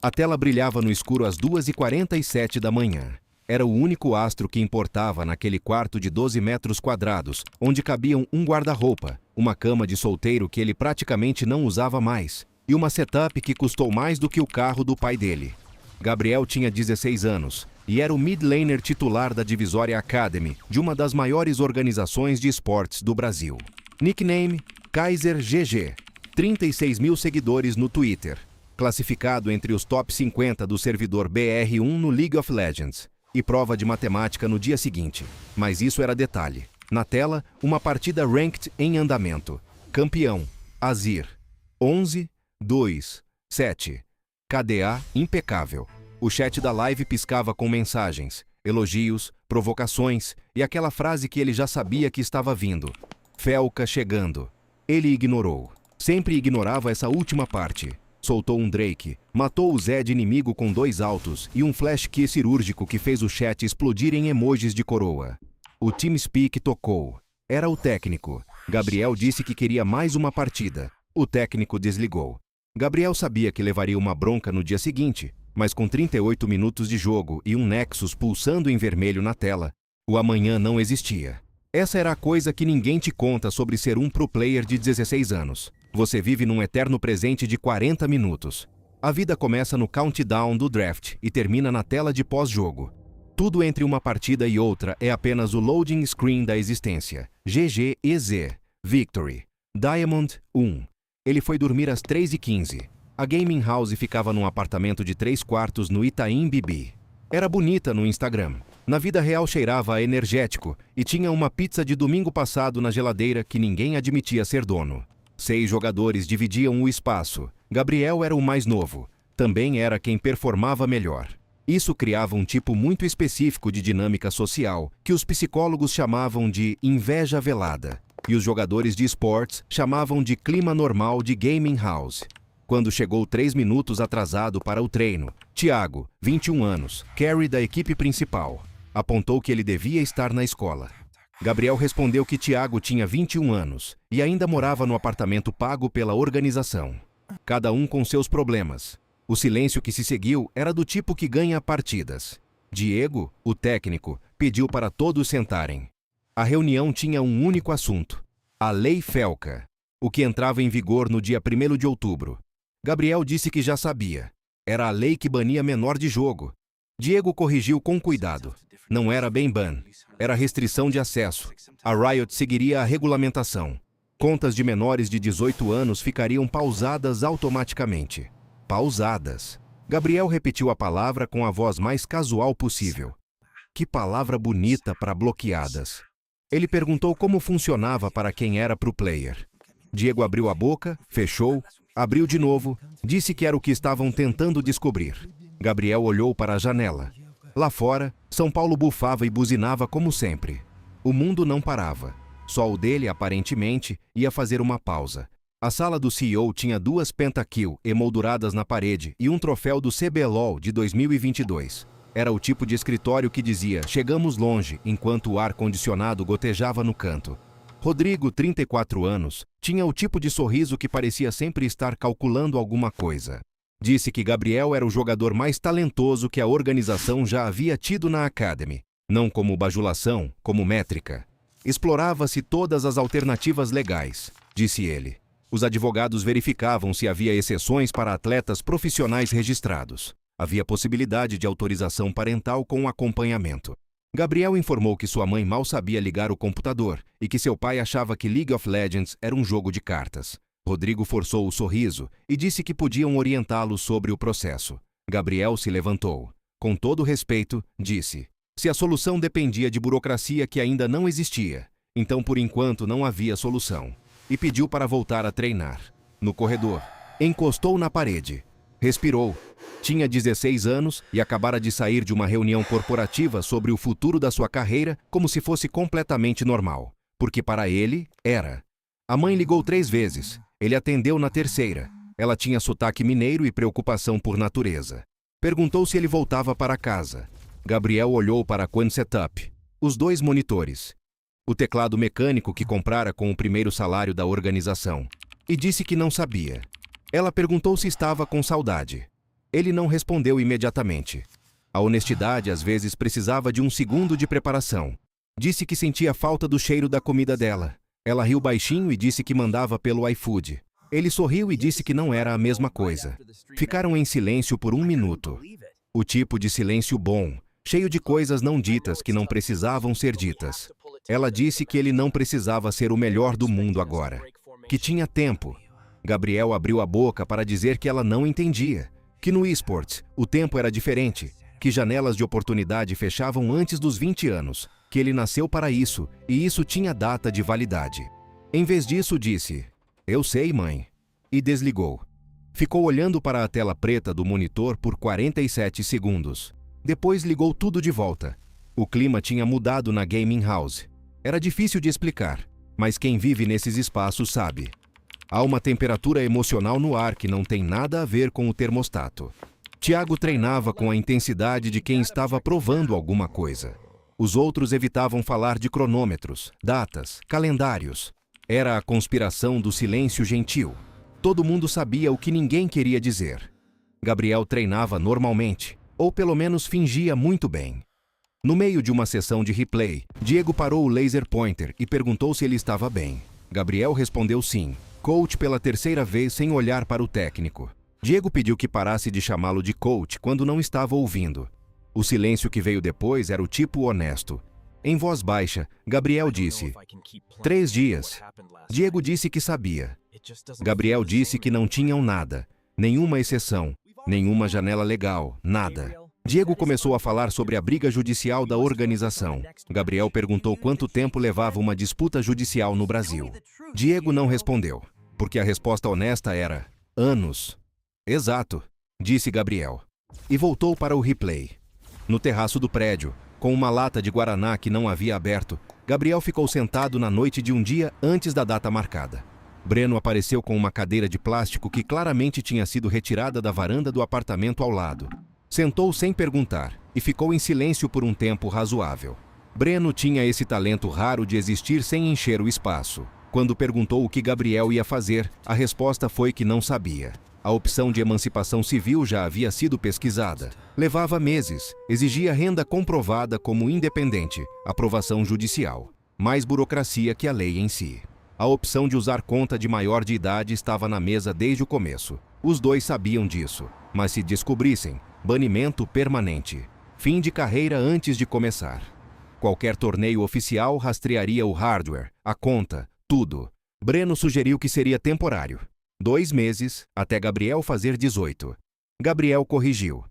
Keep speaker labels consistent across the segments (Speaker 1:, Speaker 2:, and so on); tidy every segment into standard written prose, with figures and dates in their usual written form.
Speaker 1: A tela brilhava no escuro às 2h47 da manhã. Era o único astro que importava naquele quarto de 12 metros quadrados, onde cabiam um guarda-roupa, uma cama de solteiro que ele praticamente não usava mais, e uma setup que custou mais do que o carro do pai dele. Gabriel tinha 16 anos e era o mid laner titular da Divisória Academy, de uma das maiores organizações de esportes do Brasil. Nickname: Kaiser GG. 36 mil seguidores no Twitter. Classificado entre os top 50 do servidor BR1 no League of Legends. E prova de matemática no dia seguinte. Mas isso era detalhe. Na tela, uma partida ranked em andamento. Campeão: Azir. 11, 2, 7. KDA impecável. O chat da live piscava com mensagens, elogios, provocações e aquela frase que ele já sabia que estava vindo. Felca chegando. Ele ignorou. Sempre ignorava essa última parte. Soltou um Drake, matou o Zed inimigo com 2 altos e um flash kill cirúrgico que fez o chat explodir em emojis de coroa. O TeamSpeak tocou. Era o técnico. Gabriel disse que queria mais uma partida. O técnico desligou. Gabriel sabia que levaria uma bronca no dia seguinte, mas com 38 minutos de jogo e um Nexus pulsando em vermelho na tela, o amanhã não existia. Essa era a coisa que ninguém te conta sobre ser um pro player de 16 anos. Você vive num eterno presente de 40 minutos. A vida começa no countdown do draft e termina na tela de pós-jogo. Tudo entre uma partida e outra é apenas o loading screen da existência. GGEZ. Victory. Diamond 1. Ele foi dormir às 3h15. A gaming house ficava num apartamento de 3 quartos no Itaim Bibi. Era bonita no Instagram. Na vida real cheirava a energético e tinha uma pizza de domingo passado na geladeira que ninguém admitia ser dono. 6 jogadores dividiam o espaço. Gabriel era o mais novo. Também era quem performava melhor. Isso criava um tipo muito específico de dinâmica social, que os psicólogos chamavam de inveja velada, e os jogadores de esportes chamavam de clima normal de gaming house. Quando chegou 3 minutos atrasado para o treino, Thiago, 21 anos, carry da equipe principal, apontou que ele devia estar na escola. Gabriel respondeu que Thiago tinha 21 anos e ainda morava no apartamento pago pela organização. Cada um com seus problemas. O silêncio que se seguiu era do tipo que ganha partidas. Diego, o técnico, pediu para todos sentarem. A reunião tinha um único assunto: a Lei Felca, o que entrava em vigor no dia 1º de outubro. Gabriel disse que já sabia. Era a lei que bania menor de jogo. Diego corrigiu com cuidado. Não era bem ban. Era restrição de acesso. A Riot seguiria a regulamentação. Contas de menores de 18 anos ficariam pausadas automaticamente. Pausadas. Gabriel repetiu a palavra com a voz mais casual possível. Que palavra bonita para bloqueadas. Ele perguntou como funcionava para quem era pro player. Diego abriu a boca, fechou, abriu de novo, disse que era o que estavam tentando descobrir. Gabriel olhou para a janela. Lá fora, São Paulo bufava e buzinava como sempre. O mundo não parava. Só o dele, aparentemente, ia fazer uma pausa. A sala do CEO tinha 2 pentakill emolduradas na parede e um troféu do CBLOL de 2022. Era o tipo de escritório que dizia "chegamos longe", enquanto o ar-condicionado gotejava no canto. Rodrigo, 34 anos, tinha o tipo de sorriso que parecia sempre estar calculando alguma coisa. Disse que Gabriel era o jogador mais talentoso que a organização já havia tido na Academy. Não como bajulação, como métrica. Explorava-se todas as alternativas legais, disse ele. Os advogados verificavam se havia exceções para atletas profissionais registrados. Havia possibilidade de autorização parental com acompanhamento. Gabriel informou que sua mãe mal sabia ligar o computador e que seu pai achava que League of Legends era um jogo de cartas. Rodrigo forçou o sorriso e disse que podiam orientá-lo sobre o processo. Gabriel se levantou. Com todo respeito, disse: se a solução dependia de burocracia que ainda não existia, então por enquanto não havia solução. E pediu para voltar a treinar. No corredor, encostou na parede. Respirou. Tinha 16 anos e acabara de sair de uma reunião corporativa sobre o futuro da sua carreira como se fosse completamente normal. Porque para ele, era. A mãe ligou 3 vezes. Ele atendeu na terceira. Ela tinha sotaque mineiro e preocupação por natureza. Perguntou se ele voltava para casa. Gabriel olhou para a Quan Setup. Os 2 monitores. O teclado mecânico que comprara com o primeiro salário da organização. E disse que não sabia. Ela perguntou se estava com saudade. Ele não respondeu imediatamente. A honestidade às vezes precisava de um segundo de preparação. Disse que sentia falta do cheiro da comida dela. Ela riu baixinho e disse que mandava pelo iFood. Ele sorriu e disse que não era a mesma coisa. Ficaram em silêncio por 1 minuto. O tipo de silêncio bom, cheio de coisas não ditas que não precisavam ser ditas. Ela disse que ele não precisava ser o melhor do mundo agora, que tinha tempo. Gabriel abriu a boca para dizer que ela não entendia, que no esportes o tempo era diferente, que janelas de oportunidade fechavam antes dos 20 anos, que ele nasceu para isso e isso tinha data de validade. Em vez disso, disse: "Eu sei, mãe", e desligou. Ficou olhando para a tela preta do monitor por 47 segundos. Depois ligou tudo de volta. O clima tinha mudado na gaming house. Era difícil de explicar, mas quem vive nesses espaços sabe. Há uma temperatura emocional no ar que não tem nada a ver com o termostato. Tiago treinava com a intensidade de quem estava provando alguma coisa. Os outros evitavam falar de cronômetros, datas, calendários. Era a conspiração do silêncio gentil. Todo mundo sabia o que ninguém queria dizer. Gabriel treinava normalmente, ou pelo menos fingia muito bem. No meio de uma sessão de replay, Diego parou o laser pointer e perguntou se ele estava bem. Gabriel respondeu sim, coach pela 3ª vez sem olhar para o técnico. Diego pediu que parasse de chamá-lo de coach quando não estava ouvindo. O silêncio que veio depois era o tipo honesto. Em voz baixa, Gabriel disse: 3 dias. Diego disse que sabia. Gabriel disse que não tinham nada, nenhuma exceção, nenhuma janela legal, nada. Diego começou a falar sobre a briga judicial da organização. Gabriel perguntou quanto tempo levava uma disputa judicial no Brasil. Diego não respondeu, porque a resposta honesta era: anos. Exato, disse Gabriel. E voltou para o replay. No terraço do prédio, com uma lata de guaraná que não havia aberto, Gabriel ficou sentado na noite de um dia antes da data marcada. Breno apareceu com uma cadeira de plástico que claramente tinha sido retirada da varanda do apartamento ao lado. Sentou sem perguntar e ficou em silêncio por um tempo razoável. Breno tinha esse talento raro de existir sem encher o espaço. Quando perguntou o que Gabriel ia fazer, a resposta foi que não sabia. A opção de emancipação civil já havia sido pesquisada. Levava meses, exigia renda comprovada como independente, aprovação judicial. Mais burocracia que a lei em si. A opção de usar conta de maior de idade estava na mesa desde o começo. Os dois sabiam disso, mas se descobrissem, banimento permanente. Fim de carreira antes de começar. Qualquer torneio oficial rastrearia o hardware, a conta, tudo. Breno sugeriu que seria temporário. 2 meses, até Gabriel fazer 18. Gabriel corrigiu.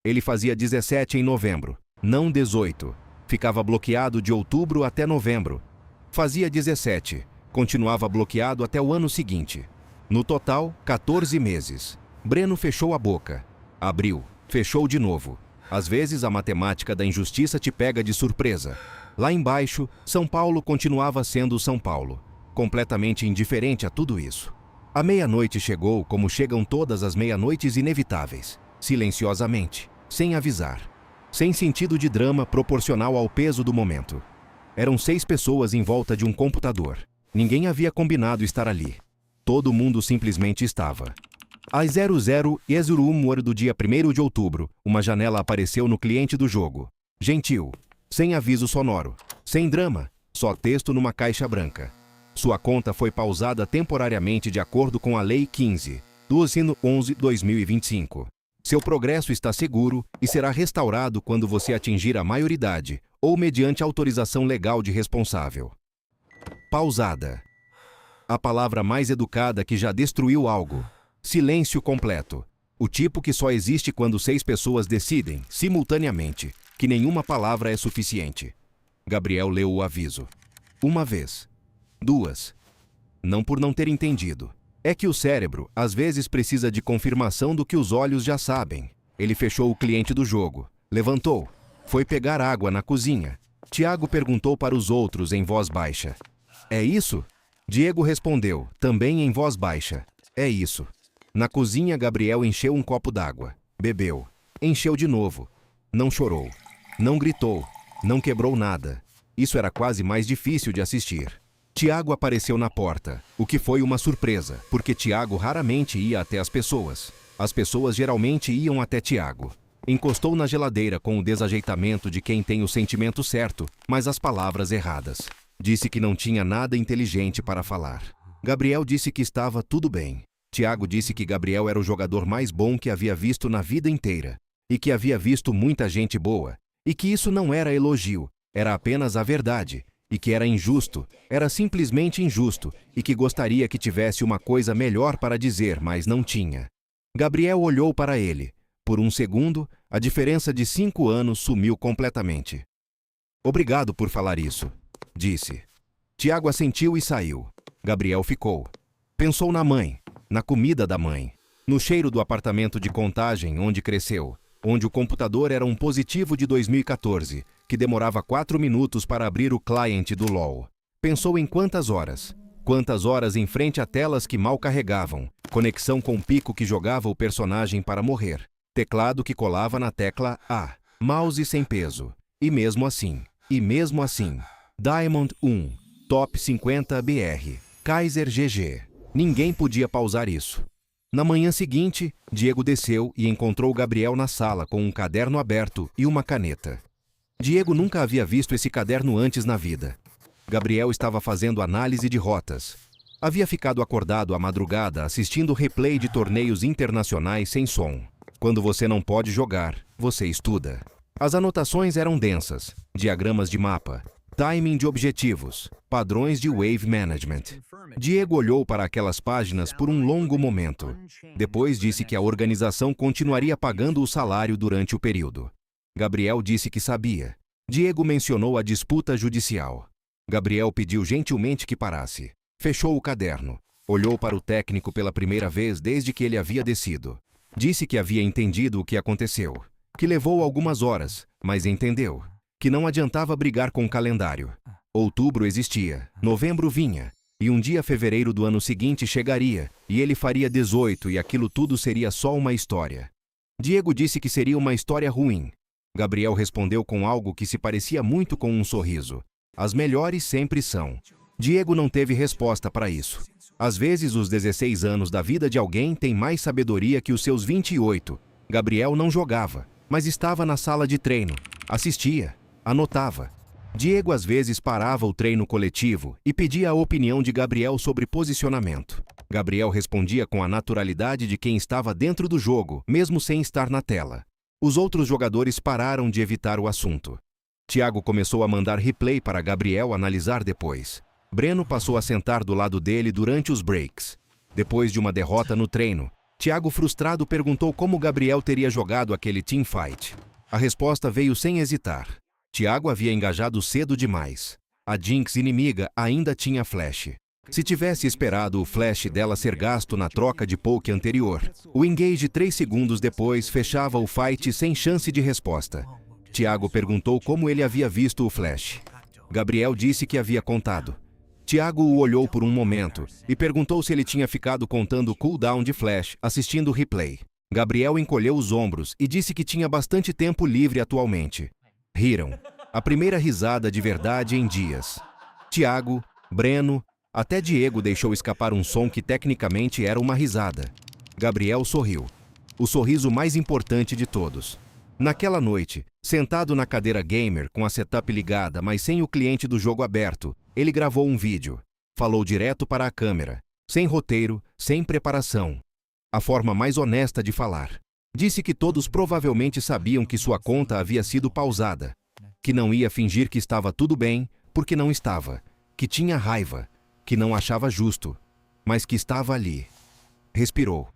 Speaker 1: Ele fazia 17 em novembro, não 18. Ficava bloqueado de outubro até novembro. Fazia 17. Continuava bloqueado até o ano seguinte. No total, 14 meses. Breno fechou a boca. Abriu. Fechou de novo. Às vezes a matemática da injustiça te pega de surpresa. Lá embaixo, São Paulo continuava sendo São Paulo. Completamente indiferente a tudo isso. A meia-noite chegou como chegam todas as meia-noites inevitáveis. Silenciosamente. Sem avisar. Sem sentido de drama proporcional ao peso do momento. Eram 6 pessoas em volta de um computador. Ninguém havia combinado estar ali. Todo mundo simplesmente estava. Às 00 e 01 do dia 1º de outubro, uma janela apareceu no cliente do jogo. Gentil. Sem aviso sonoro. Sem drama. Só texto numa caixa branca. Sua conta foi pausada temporariamente de acordo com a Lei 15.11/2025. Seu progresso está seguro e será restaurado quando você atingir a maioridade ou mediante autorização legal de responsável. Pausada. A palavra mais educada que já destruiu algo. Silêncio completo. O tipo que só existe quando 6 pessoas decidem, simultaneamente, que nenhuma palavra é suficiente. Gabriel leu o aviso. 1 vez. 2. Não por não ter entendido. É que o cérebro, às vezes, precisa de confirmação do que os olhos já sabem. Ele fechou o cliente do jogo. Levantou. Foi pegar água na cozinha. Tiago perguntou para os outros em voz baixa. É isso? Diego respondeu, também em voz baixa. É isso. Na cozinha, Gabriel encheu um copo d'água. Bebeu. Encheu de novo. Não chorou. Não gritou. Não quebrou nada. Isso era quase mais difícil de assistir. Tiago apareceu na porta, o que foi uma surpresa, porque Tiago raramente ia até as pessoas. As pessoas geralmente iam até Tiago. Encostou na geladeira com o desajeitamento de quem tem o sentimento certo, mas as palavras erradas. Disse que não tinha nada inteligente para falar. Gabriel disse que estava tudo bem. Tiago disse que Gabriel era o jogador mais bom que havia visto na vida inteira, e que havia visto muita gente boa, e que isso não era elogio, era apenas a verdade, e que era injusto, era simplesmente injusto, e que gostaria que tivesse uma coisa melhor para dizer, mas não tinha. Gabriel olhou para ele. Por um segundo, a diferença de 5 anos sumiu completamente. Obrigado por falar isso, disse. Tiago assentiu e saiu. Gabriel ficou. Pensou na mãe, na comida da mãe, no cheiro do apartamento de Contagem onde cresceu, onde o computador era um positivo de 2014, que demorava 4 minutos para abrir o client do LoL. Pensou em quantas horas em frente a telas que mal carregavam, conexão com pico que jogava o personagem para morrer, teclado que colava na tecla A, mouse sem peso, e mesmo assim, Diamond 1, Top 50 BR, Kaiser GG, ninguém podia pausar isso. Na manhã seguinte, Diego desceu e encontrou Gabriel na sala com um caderno aberto e uma caneta. Diego nunca havia visto esse caderno antes na vida. Gabriel estava fazendo análise de rotas. Havia ficado acordado à madrugada assistindo replay de torneios internacionais sem som. Quando você não pode jogar, você estuda. As anotações eram densas, diagramas de mapa, timing de objetivos, padrões de wave management. Diego olhou para aquelas páginas por um longo momento. Depois disse que a organização continuaria pagando o salário durante o período. Gabriel disse que sabia. Diego mencionou a disputa judicial. Gabriel pediu gentilmente que parasse. Fechou o caderno. Olhou para o técnico pela primeira vez desde que ele havia descido. Disse que havia entendido o que aconteceu. Que levou algumas horas, mas entendeu. Que não adiantava brigar com o calendário. Outubro existia, novembro vinha, e um dia fevereiro do ano seguinte chegaria, e ele faria 18 e aquilo tudo seria só uma história. Diego disse que seria uma história ruim. Gabriel respondeu com algo que se parecia muito com um sorriso. As melhores sempre são. Diego não teve resposta para isso. Às vezes os 16 anos da vida de alguém têm mais sabedoria que os seus 28. Gabriel não jogava, mas estava na sala de treino, assistia, anotava. Diego às vezes parava o treino coletivo e pedia a opinião de Gabriel sobre posicionamento. Gabriel respondia com a naturalidade de quem estava dentro do jogo, mesmo sem estar na tela. Os outros jogadores pararam de evitar o assunto. Tiago começou a mandar replay para Gabriel analisar depois. Breno passou a sentar do lado dele durante os breaks. Depois de uma derrota no treino, Tiago frustrado perguntou como Gabriel teria jogado aquele teamfight. A resposta veio sem hesitar. Tiago havia engajado cedo demais. A Jinx inimiga ainda tinha flash. Se tivesse esperado o flash dela ser gasto na troca de poke anterior, o engage 3 segundos depois fechava o fight sem chance de resposta. Tiago perguntou como ele havia visto o flash. Gabriel disse que havia contado. Tiago o olhou por um momento e perguntou se ele tinha ficado contando o cooldown de flash assistindo o replay. Gabriel encolheu os ombros e disse que tinha bastante tempo livre atualmente. Riram. A primeira risada de verdade em dias. Tiago, Breno, até Diego deixou escapar um som que tecnicamente era uma risada. Gabriel sorriu. O sorriso mais importante de todos. Naquela noite, sentado na cadeira gamer com a setup ligada, mas sem o cliente do jogo aberto, ele gravou um vídeo. Falou direto para a câmera. Sem roteiro, sem preparação. A forma mais honesta de falar. Disse que todos provavelmente sabiam que sua conta havia sido pausada. Que não ia fingir que estava tudo bem, porque não estava. Que tinha raiva. Que não achava justo. Mas que estava ali. Respirou.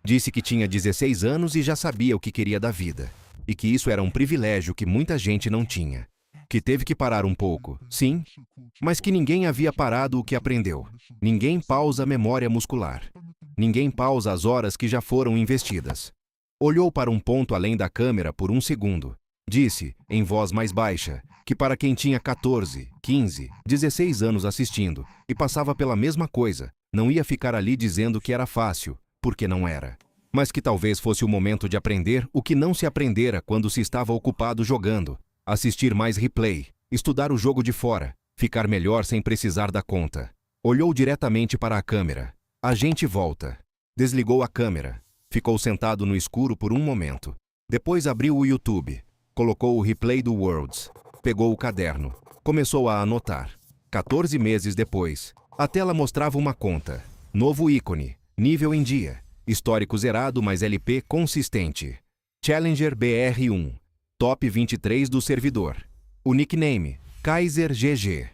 Speaker 1: Disse que tinha 16 anos e já sabia o que queria da vida. E que isso era um privilégio que muita gente não tinha. Que teve que parar um pouco, sim, mas que ninguém havia parado o que aprendeu. Ninguém pausa a memória muscular. Ninguém pausa as horas que já foram investidas. Olhou para um ponto além da câmera por um segundo. Disse, em voz mais baixa, que para quem tinha 14, 15, 16 anos assistindo e passava pela mesma coisa, não ia ficar ali dizendo que era fácil, porque não era. Mas que talvez fosse o momento de aprender o que não se aprendera quando se estava ocupado jogando. Assistir mais replay, estudar o jogo de fora, ficar melhor sem precisar da conta. Olhou diretamente para a câmera. A gente volta. Desligou a câmera. Ficou sentado no escuro por um momento. Depois abriu o YouTube. Colocou o replay do Worlds. Pegou o caderno. Começou a anotar. 14 meses depois, a tela mostrava uma conta. Novo ícone. Nível em dia. Histórico zerado, mas LP consistente. Challenger BR1. Top 23 do servidor. O nickname, Kaiser GG.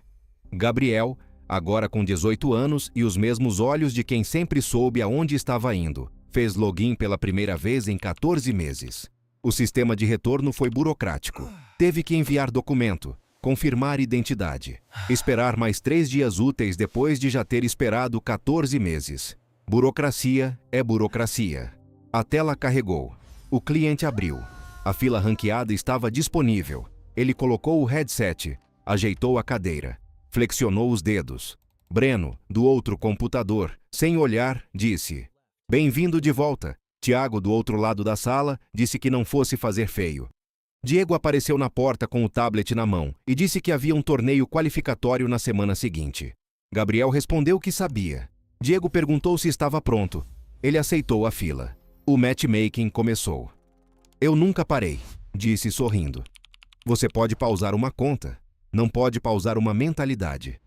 Speaker 1: Gabriel, agora com 18 anos e os mesmos olhos de quem sempre soube aonde estava indo, fez login pela primeira vez em 14 meses. O sistema de retorno foi burocrático. Teve que enviar documento, confirmar identidade, esperar mais 3 dias úteis depois de já ter esperado 14 meses. Burocracia é burocracia. A tela carregou. O cliente abriu. A fila ranqueada estava disponível. Ele colocou o headset, ajeitou a cadeira, flexionou os dedos. Breno, do outro computador, sem olhar, disse: "Bem-vindo de volta." Tiago, do outro lado da sala, disse que não fosse fazer feio. Diego apareceu na porta com o tablet na mão e disse que havia um torneio qualificatório na semana seguinte. Gabriel respondeu que sabia. Diego perguntou se estava pronto. Ele aceitou a fila. O matchmaking começou. "Eu nunca parei", disse sorrindo. "Você pode pausar uma conta, não pode pausar uma mentalidade."